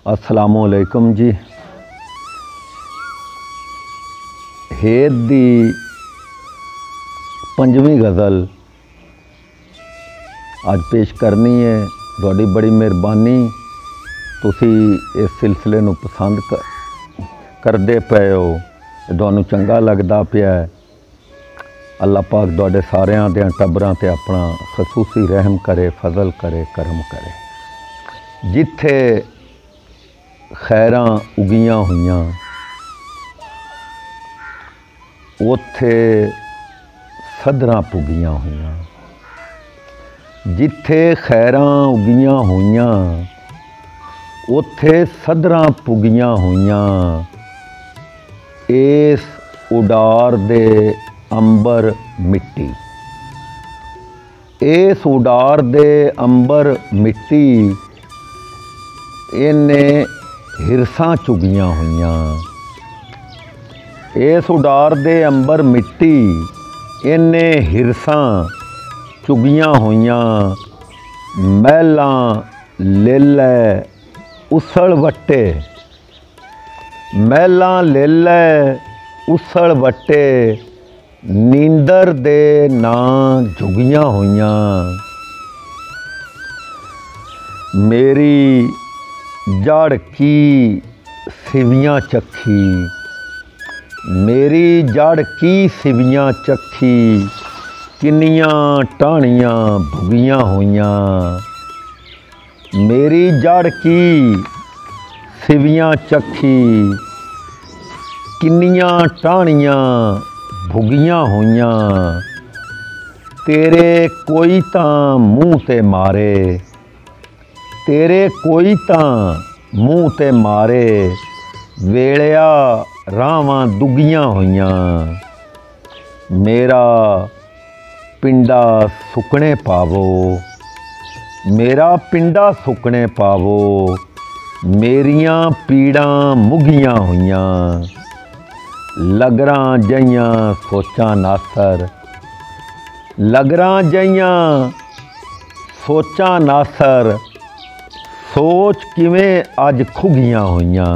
अस्सलामुअलैकुम जी। हेद दी पंजवीं गज़ल अज पेश करनी है। तुहाडी बड़ी मेहरबानी, तुसी इस सिलसिले नूं पसंद करदे पए हो, तुहानूं चंगा लगदा पिया है। अल्लाह पाक तुहाडे सारियां दे टब्बरां ते अपना खसूसी रहम करे, फजल करे, करम करे। जिथे खैरां उगियां हुईयां उत्थे सदरां पुगियां हुईयां। जिथे खैरां उगियां हुईयां उत्थे सदरां पुगियां हुईयां। इस उडार दे अंबर मिट्टी, इस उडार दे अंबर मिट्टी, इन्ने हिरसां चुगियां हुईयां। इस उडार दे अंबर मिट्टी, इन्ने हिरसां चुगियां हुईयां। महलां लेलै उसड़ वट्टे, महलां लेलै उसड़ वट्टे, नींदर दे नां झुगियां हुईयां। मेरी जड़ की सिवियां चखी, मेरी जड़ की सिवियां चखी, किन्नियां टाहनियां भुगियां हुईयां। मेरी जड़ की सिवियां चखी, किन्नियां टाहनियां भुगियां हुईयां। तेरे कोई तां मूँह ते मारे, तेरे कोई तां मूँह ते मारे, वेलिया रावां दुगियां हुईयां। मेरा पिंडा सुकने पावो, मेरा पिंडा सुकने पावो, मेरियां पीड़ां मुगियां हुईयां। लगरां जइयां सोचां नासर, लगरां जइयां सोचां नासर, सोच किवें अज खुगियां हुईयां।